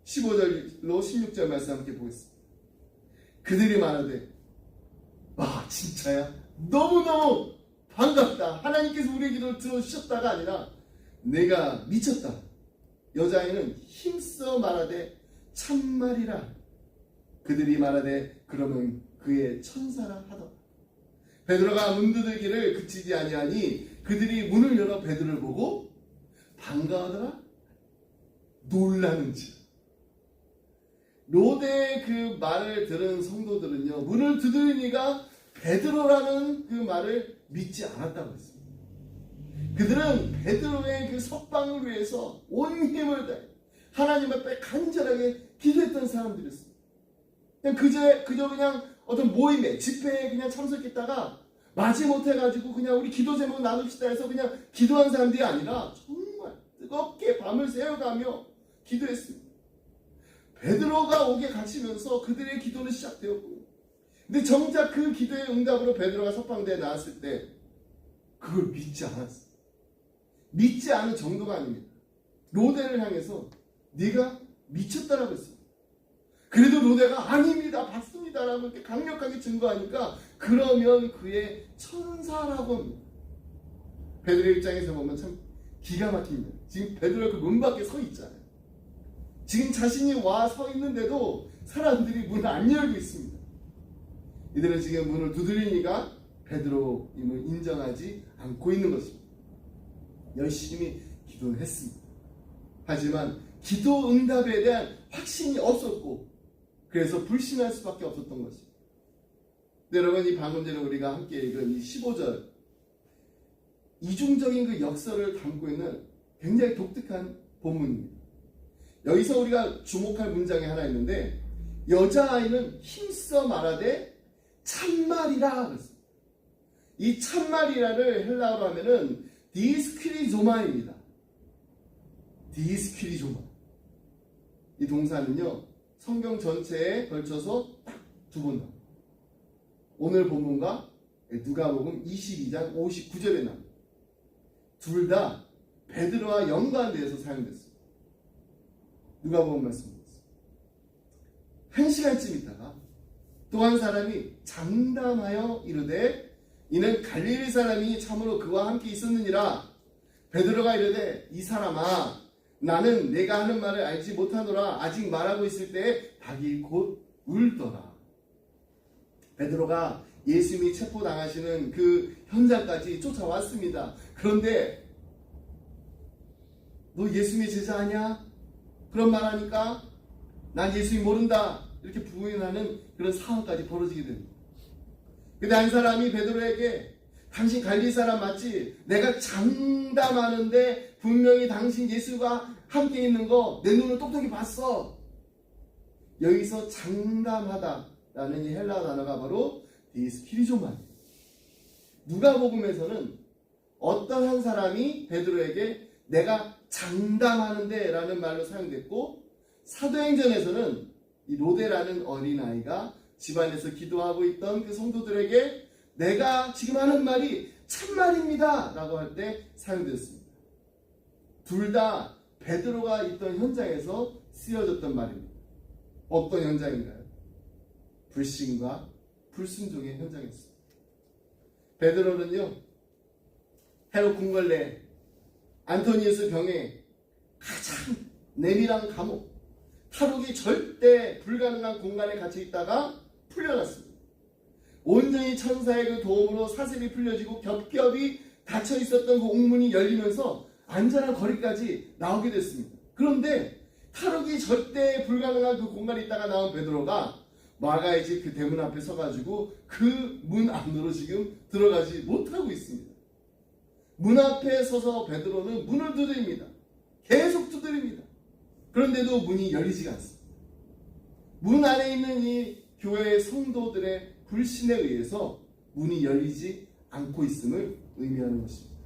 [SPEAKER 1] 15절로 16절 말씀 함께 보겠습니다. 그들이 말하되, 와, 진짜야? 너무너무 반갑다. 하나님께서 우리의 기도를 들어주셨다가 아니라 내가 미쳤다. 여자아이는 힘써 말하되 참말이라. 그들이 말하되 그러면 그의 천사라 하더라. 베드로가 문 두들기를 그치지 아니하니 그들이 문을 열어 베드로를 보고 반가워하더라. 놀라는지. 로데의 그 말을 들은 성도들은요, 문을 두드리니까 베드로라는 그 말을 믿지 않았다고 했습니다. 그들은 베드로의 그 석방을 위해서 온 힘을 다해 하나님 앞에 간절하게 기도했던 사람들이었습니다. 그저 그냥 어떤 모임에, 집회에 그냥 참석했다가 마지못해가지고 그냥 우리 기도 제목 나눕시다 해서 그냥 기도한 사람들이 아니라 정말 뜨겁게 밤을 새워가며 기도했습니다. 베드로가 옥에 갇히면서 그들의 기도는 시작되었고, 근데 정작 그 기도의 응답으로 베드로가 석방대에 나왔을 때 그걸 믿지 않았어요. 믿지 않은 정도가 아닙니다. 로데를 향해서 네가 미쳤다라고 했어요. 그래도 로데가 아닙니다, 봤습니다라고 이렇게 강력하게 증거하니까 그러면 그의 천사라고 합니다. 베드로의 입장에서 보면 참 기가 막힙니다. 지금 베드로가 그 문 밖에 서 있잖아요. 지금 자신이 와 서 있는데도 사람들이 문을 안 열고 있습니다. 이들은 지금 문을 두드리니까 베드로임을 인정하지 않고 있는 것입니다. 열심히 기도는 했습니다. 하지만 기도 응답에 대한 확신이 없었고 그래서 불신할 수밖에 없었던 것입니다. 여러분, 이 방금 전에 우리가 함께 읽은 이 15절, 이중적인 그 역설을 담고 있는 굉장히 독특한 본문입니다. 여기서 우리가 주목할 문장이 하나 있는데, 여자아이는 힘써 말하되 참말이라 그랬습니다. 이 참말이라를 헬라어로 하면은 디스크리조마입니다. 디스크리조마. 이 동사는요, 성경 전체에 걸쳐서 딱 두 번 나옵니다. 오늘 본문과 누가복음 22장 59절에 나옵니다. 둘 다 베드로와 연관되어서 사용됐습니다. 누가복음 말씀입니다. 1시간쯤 있다가 또 한 사람이 장담하여 이르되 이는 갈릴리 사람이 참으로 그와 함께 있었느니라. 베드로가 이르되 이 사람아, 나는 내가 하는 말을 알지 못하노라. 아직 말하고 있을 때에 닭이 곧 울더라. 베드로가 예수님이 체포당하시는 그 현장까지 쫓아왔습니다. 그런데 너 예수님의 제자 아니야? 그런 말 하니까 난 예수님 모른다. 이렇게 부인하는 그런 상황까지 벌어지게 됩니다. 근데 한 사람이 베드로에게 당신 갈릴리 사람 맞지? 내가 장담하는데 분명히 당신 예수가 함께 있는 거 내 눈으로 똑똑히 봤어. 여기서 장담하다라는 이 헬라어 단어가 바로 디스키리조마입니다. 누가복음에서는 어떤 한 사람이 베드로에게 내가 장담하는데 라는 말로 사용됐고, 사도행전에서는 이 로데라는 어린아이가 집안에서 기도하고 있던 그 성도들에게 내가 지금 하는 말이 참말입니다 라고 할 때 사용되었습니다. 둘 다 베드로가 있던 현장에서 쓰여졌던 말입니다. 어떤 현장인가요? 불신과 불순종의 현장이었습니다. 베드로는요, 헤롯 궁궐내 안토니우스 병에 가장 내밀한 감옥, 탈옥이 절대 불가능한 공간에 갇혀 있다가 풀려났습니다. 온전히 천사의 그 도움으로 사슬이 풀려지고 겹겹이 닫혀 있었던 그 옥문이 열리면서 안전한 거리까지 나오게 됐습니다. 그런데 탈옥이 절대 불가능한 그 공간에 있다가 나온 베드로가 마가의 집 그 대문 앞에 서가지고 그 문 안으로 지금 들어가지 못하고 있습니다. 문 앞에 서서 베드로는 문을 두드립니다. 계속 두드립니다. 그런데도 문이 열리지가 않습니다. 문 안에 있는 이 교회의 성도들의 불신에 의해서 문이 열리지 않고 있음을 의미하는 것입니다.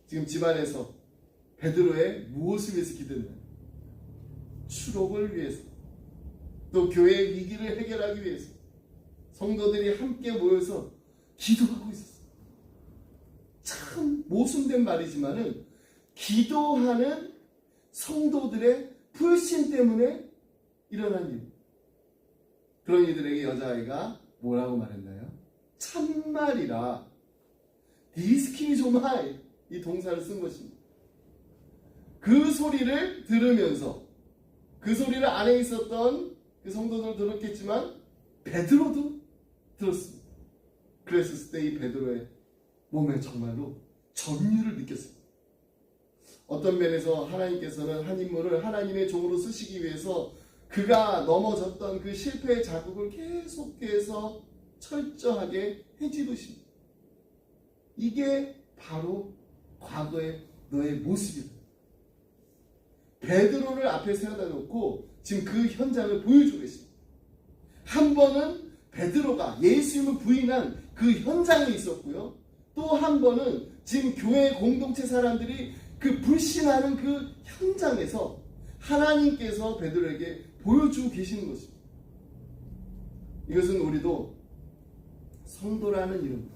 [SPEAKER 1] 지금 집안에서 베드로의 무엇을 위해서 기도했나요? 추록을 위해서, 또 교회의 위기를 해결하기 위해서 성도들이 함께 모여서 기도하고 있었어요. 참 모순된 말이지만은 기도하는 성도들의 불신 때문에 일어난 일. 그런 이들에게 여자아이가 뭐라고 말했나요? 참말이라. 디스키리조마이, 이 동사를 쓴 것입니다. 그 소리를 들으면서, 그 소리를 안에 있었던 그 성도들도 들었겠지만 베드로도 들었습니다. 그랬을 때 이 베드로의 몸에 정말로 전율을 느꼈습니다. 어떤 면에서 하나님께서는 한 인물을 하나님의 종으로 쓰시기 위해서 그가 넘어졌던 그 실패의 자국을 계속해서 철저하게 헤집으십니다. 이게 바로 과거의 너의 모습이다. 베드로를 앞에 세워다 놓고 지금 그 현장을 보여주고 계십니다. 한 번은 베드로가 예수님을 부인한 그 현장에 있었고요. 또 한 번은 지금 교회 공동체 사람들이 그 불신하는 그 현장에서 하나님께서 베드로에게 보여주고 계시는 것입니다. 이것은 우리도 성도라는 이름으로,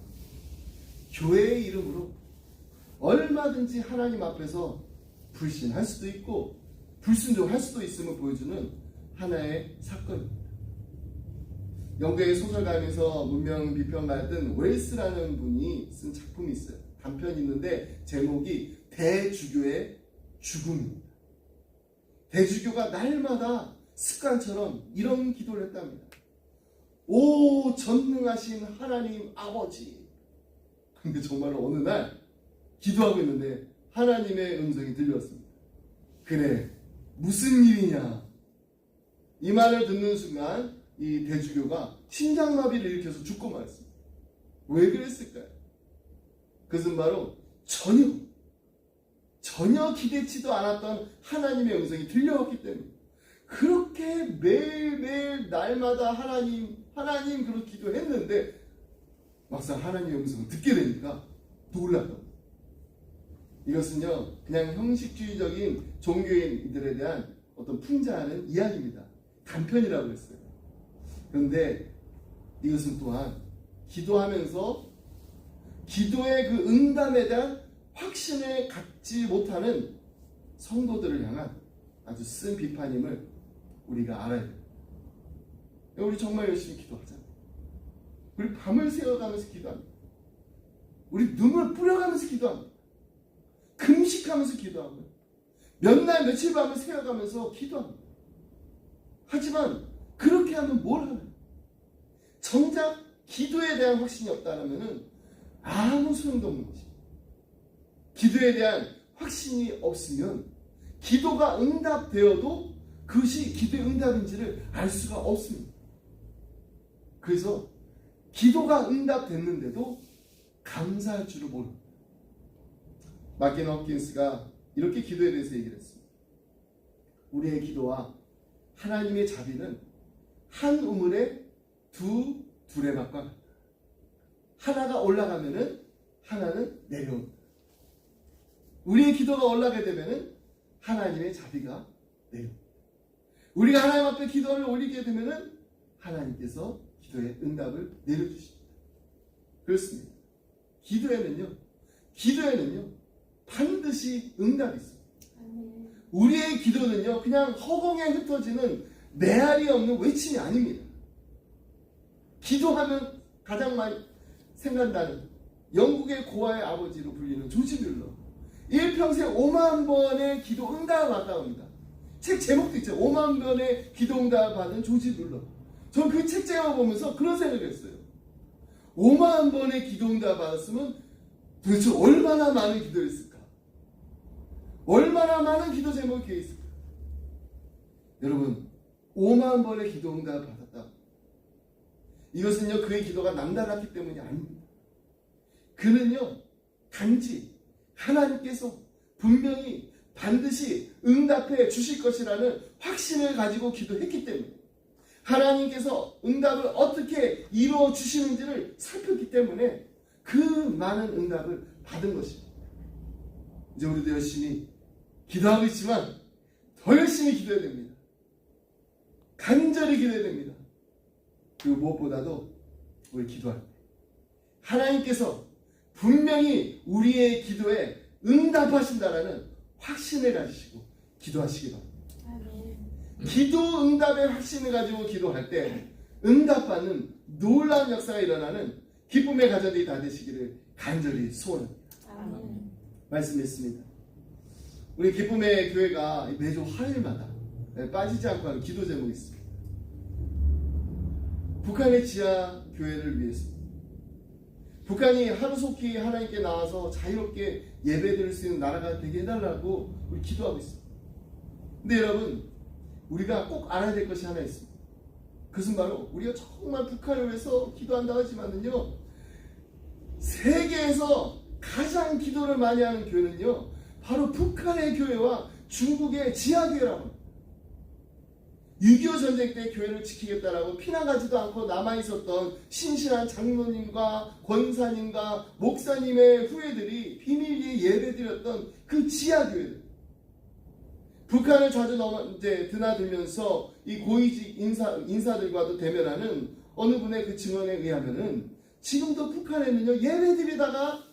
[SPEAKER 1] 교회의 이름으로 얼마든지 하나님 앞에서 불신할 수도 있고 불순종할 수도 있음을 보여주는 하나의 사건입니다. 영국의 소설가면서 문명 비평가였던 웰스라는 분이 쓴 작품이 있어요. 단편이 있는데 제목이 대주교의 죽음입니다. 대주교가 날마다 습관처럼 이런 기도를 했답니다. 오 전능하신 하나님 아버지. 근데 정말로 어느 날 기도하고 있는데 하나님의 음성이 들렸습니다. 그래 무슨 일이냐. 이 말을 듣는 순간 이 대주교가 심장마비를 일으켜서 죽고 말았습니다. 왜 그랬을까요? 그것은 바로 전혀 기대치도 않았던 하나님의 음성이 들려왔기 때문에 그렇게 매일매일 날마다 하나님 그렇게 기도했는데 막상 하나님의 음성을 듣게 되니까 놀랐다. 이것은요 그냥 형식주의적인 종교인들에 대한 어떤 풍자하는 이야기입니다. 단편이라고 했어요. 그런데 이것은 또한 기도하면서 기도의 그 응답에 대한 확신을 갖지 못하는 성도들을 향한 아주 쓴 비판임을 우리가 알아야 돼요. 우리 정말 열심히 기도하잖아요. 우리 밤을 새워가면서 기도합니다. 우리 눈물 뿌려가면서 기도합니다. 금식하면서 기도하고 몇 날 며칠 밤을 새워가면서 기도합니다. 하지만 그렇게 하면 뭘 하나요? 정작 기도에 대한 확신이 없다면 아무 소용도 없는 것입니다. 기도에 대한 확신이 없으면 기도가 응답되어도 그것이 기도의 응답인지를 알 수가 없습니다. 그래서 기도가 응답됐는데도 감사할 줄을 모릅니다. 마킨 홉킨스가 이렇게 기도에 대해서 얘기를 했습니다. 우리의 기도와 하나님의 자비는 한 우물에 두 두레박과 같다. 하나가 올라가면은 하나는 내려온다. 우리의 기도가 올라가게 되면은 하나님의 자비가 내려온다. 우리가 하나님 앞에 기도를 올리게 되면은 하나님께서 기도의 응답을 내려주십니다. 그렇습니다. 기도에는요 반드시 응답이 있습니다. 우리의 기도는요 그냥 허공에 흩어지는 메아리 없는 외침이 아닙니다. 기도하면 가장 많이 생각나는 영국의 고아의 아버지로 불리는 조지 뮬러. 일평생 5만 번의 기도 응답을 받아옵니다. 책 제목도 있죠. 5만 번의 기도 응답을 받은 조지 뮬러. 저는 그 책 제목 보면서 그런 생각을 했어요. 5만 번의 기도 응답을 받았으면 도대체 얼마나 많은 기도를 했을까? 얼마나 많은 기도 제목이 되어 있을까? 여러분 5만 번의 기도 응답을 받았다. 이것은요 그의 기도가 남달랐기 때문이 아닙니다. 그는요 단지 하나님께서 분명히 반드시 응답해 주실 것이라는 확신을 가지고 기도했기 때문에 하나님께서 응답을 어떻게 이루어 주시는지를 살폈기 때문에 그 많은 응답을 받은 것입니다. 이제 우리도 열심히 기도하고 있지만 더 열심히 기도해야 됩니다. 간절히 기도해야 됩니다. 그리고 무엇보다도 우리 기도할 때 하나님께서 분명히 우리의 기도에 응답하신다라는 확신을 가지시고 기도하시기 바랍니다. 기도 응답의 확신을 가지고 기도할 때 응답받는 놀라운 역사가 일어나는 기쁨의 가정들이 다 되시기를 간절히 소원합니다. 말씀했습니다. 우리 기쁨의 교회가 매주 화요일마다 빠지지 않고 하는 기도 제목이 있습니다. 북한의 지하 교회를 위해서 북한이 하루속히 하나님께 나와서 자유롭게 예배드릴 수 있는 나라가 되게 해달라고 우리 기도하고 있습니다. 근데 여러분 우리가 꼭 알아야 될 것이 하나 있습니다. 그것은 바로 우리가 정말 북한을 위해서 기도한다고 하지만은요 세계에서 가장 기도를 많이 하는 교회는요 바로 북한의 교회와 중국의 지하교회라고 합니다. 6.25 전쟁 때 교회를 지키겠다라고 피나가지도 않고 남아있었던 신실한 장로님과 권사님과 목사님의 후예들이 비밀리에 예배드렸던 그 지하교회들. 북한을 자주 드나들면서 이 고위직 인사들과도 대면하는 어느 분의 그 증언에 의하면은 지금도 북한에는요 예배드리다가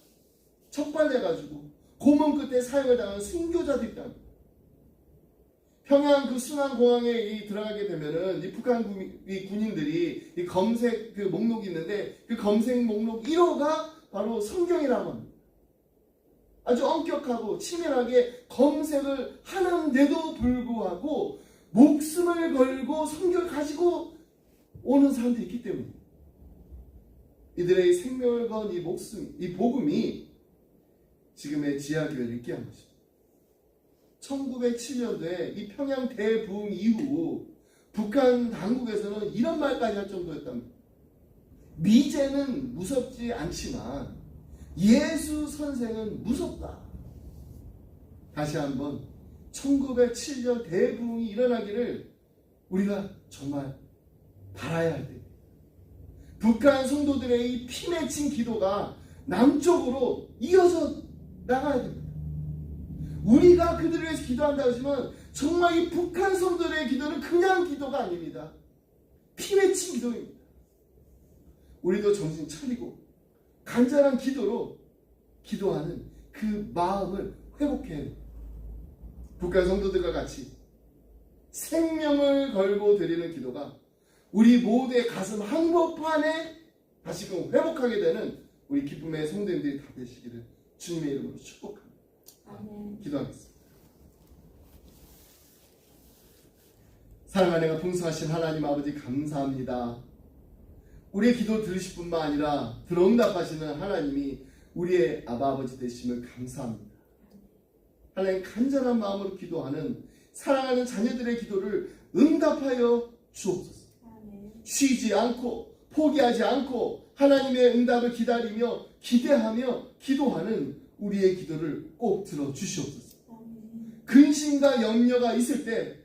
[SPEAKER 1] 적발돼가지고 고문 끝에 사형을 당한 순교자들이 있답니다. 평양 그 순안공항에 들어가게 되면은 이 북한 군인들이 이 검색 그 목록이 있는데 그 검색 목록 1호가 바로 성경이라고 합니다. 아주 엄격하고 치밀하게 검색을 하는데도 불구하고 목숨을 걸고 성경을 가지고 오는 사람들이 있기 때문에 이들의 생명을 건 이 목숨, 이 복음이 지금의 지하교회를 있게 한 것입니다. 1907년도에 이 평양 대부흥 이후 북한 당국에서는 이런 말까지 할 정도였답니다. 미제는 무섭지 않지만 예수 선생은 무섭다. 다시 한번 1907년 대부흥이 일어나기를 우리가 정말 바라야 할 때입니다. 북한 성도들의 이 피 맺힌 기도가 남쪽으로 이어져 나가야 됩니다. 우리가 그들을 위해서 기도한다고 하지만 정말 이 북한 성도들의 기도는 그냥 기도가 아닙니다. 피 맺힌 기도입니다. 우리도 정신 차리고 간절한 기도로 기도하는 그 마음을 회복해야 합니다. 북한 성도들과 같이 생명을 걸고 드리는 기도가 우리 모두의 가슴 한복판에 다시금 회복하게 되는 우리 기쁨의 성도님들이 다 되시기를 주님의 이름으로 축복합니다.
[SPEAKER 3] 아멘.
[SPEAKER 1] 기도하겠습니다. 사랑하는 풍성하신 하나님 아버지 감사합니다. 우리의 기도 들으실 뿐만 아니라 들응답하시는 하나님이 우리의 아버지 되심을 감사합니다. 하나님 간절한 마음으로 기도하는 사랑하는 자녀들의 기도를 응답하여 주옵소서. 쉬지 않고 포기하지 않고 하나님의 응답을 기다리며 기대하며 기도하는 우리의 기도를 꼭 들어주시옵소서. 근심과 염려가 있을 때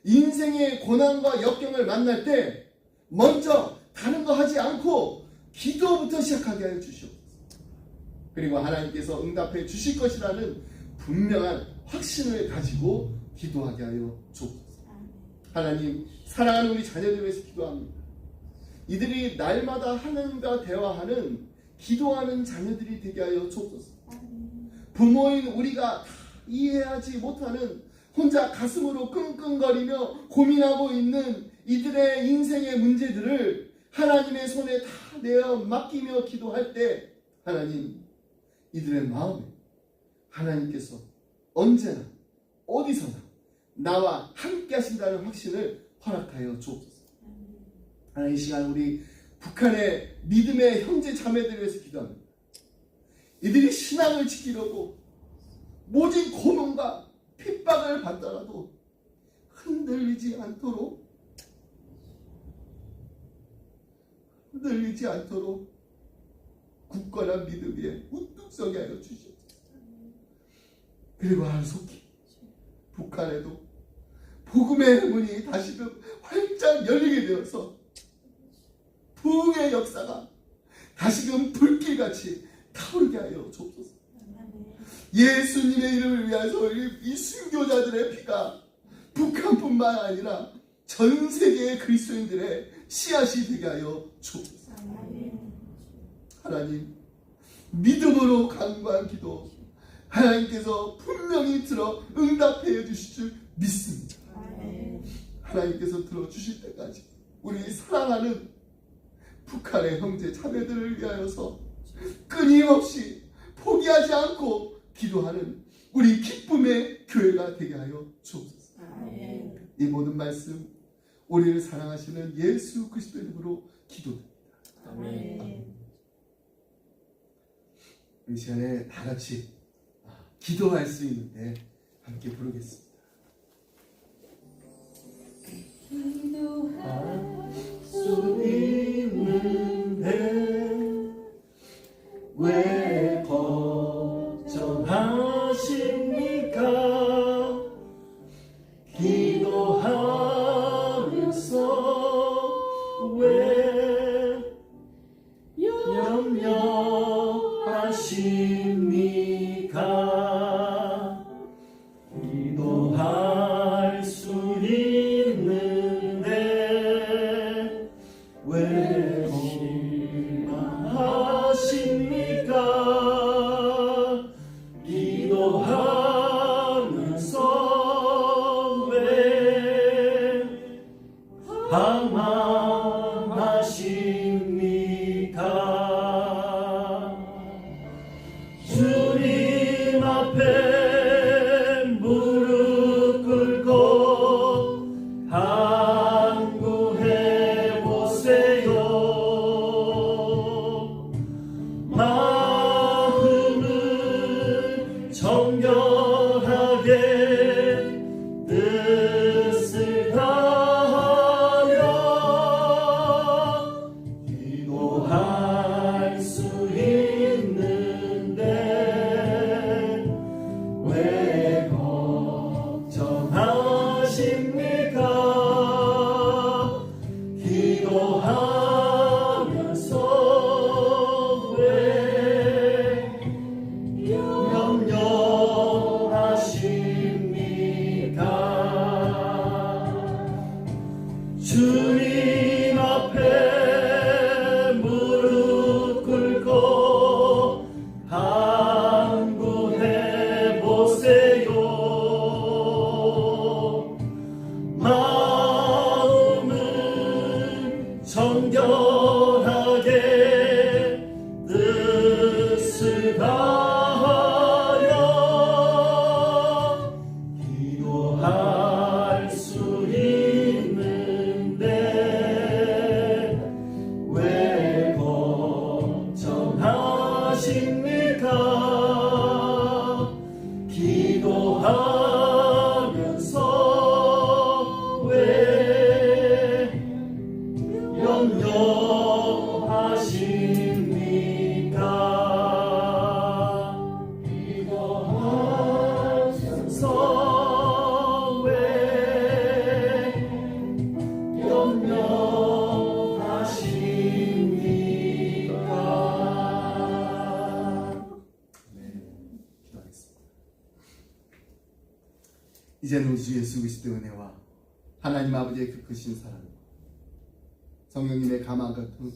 [SPEAKER 1] 인생의 고난과 역경을 만날 때 먼저 다른 거 하지 않고 기도부터 시작하게 하여 주시옵소서. 그리고 하나님께서 응답해 주실 것이라는 분명한 확신을 가지고 기도하게 하여 주옵소서. 하나님 사랑하는 우리 자녀들을 위해서 기도합니다. 이들이 날마다 하나님과 대화하는 기도하는 자녀들이 되게 하여 주옵소서. 부모인 우리가 다 이해하지 못하는 혼자 가슴으로 끙끙거리며 고민하고 있는 이들의 인생의 문제들을 하나님의 손에 다 내어 맡기며 기도할 때 하나님 이들의 마음에 하나님께서 언제나 어디서나 나와 함께 하신다는 확신을 허락하여 주옵소서. 하나님 이 시간 우리 북한의 믿음의 형제 자매들을 위해서 기도합니다. 이들이 신앙을 지키려고 모진 고문과 핍박을 받더라도 흔들리지 않도록 굳건한 믿음 위에 우뚝 서게 하여 주시옵소서. 그리고 하루속히 북한에도 복음의 문이 다시금 활짝 열리게 되어서 부흥의 역사가 다시금 불길같이 타오르게 하여 주옵소서. 예수님의 이름을 위해서 이 순교자들의 피가 북한뿐만 아니라 전 세계의 그리스도인들의 씨앗이 되게 하여 주옵소서. 하나님 믿음으로 간구한 기도 하나님께서 분명히 들어 응답해 주실 줄 믿습니다. 하나님께서 들어주실 때까지 우리 사랑하는 북한의 형제 자매들을 위하여서 끊임없이 포기하지 않고 기도하는 우리 기쁨의 교회가 되게 하여 주옵소서. 이 모든 말씀 우리를 사랑하시는 예수 그리스도 이름으로 기도드립니다.
[SPEAKER 2] 아멘.
[SPEAKER 1] 이 시간에 다 같이 기도할 수 있는데 함께 부르겠습니다.
[SPEAKER 2] 기도할 수 있는데 왜 걱정하십니까? 기도하면서 왜 염려하십니까? 기도할 수 있는데 왜 실망하십니까?
[SPEAKER 4] 앞에 무릎 꿇고 간구해 보세요. 마음은 정결하게 뜻을 다하여 기도할 수 있는데 왜 걱정하십니까? 기도하면서 왜 염려하십니까? 주님 앞에 무릎 꿇고 간구해 보세요. 마음은 정결하게 뜻을 다하여 기도할 수 있는데 왜 걱정하십니까? 기도하면서 왜 염려하십니까? 기도하면서 왜 염려하십니까?
[SPEAKER 1] 기도하겠습니다. 이제는 우리 주 예수 그리스도의 은혜와 하나님 아버지의 그 크신 사랑과 성령님의 감화 같은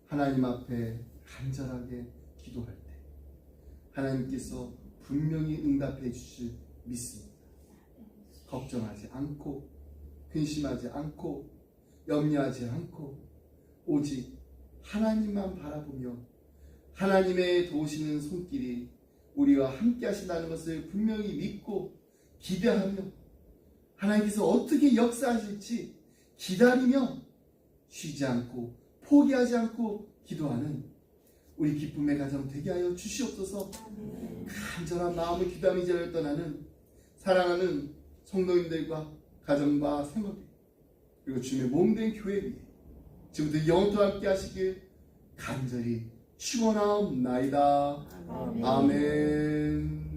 [SPEAKER 1] 하나님 앞에 간절하게 기도할 때 하나님께서 분명히 응답해 주실 믿습니다. 걱정하지 않고 근심하지 않고 염려하지 않고 오직 하나님만 바라보며 하나님의 도우시는 손길이 우리와 함께 하신다는 것을 분명히 믿고 기대하며 하나님께서 어떻게 역사하실지 기다리며 쉬지 않고 포기하지 않고 기도하는 우리 기쁨의 가정 되게 하여 주시옵소서. 간절한 마음을 기도하며 이 자리를 떠나는 사랑하는 성도님들과 가정과 생업에 그리고 주님의 몸된 교회 위에 지금부터 영원토록 함께 하시길 간절히 축원하옵나이다. 아멘.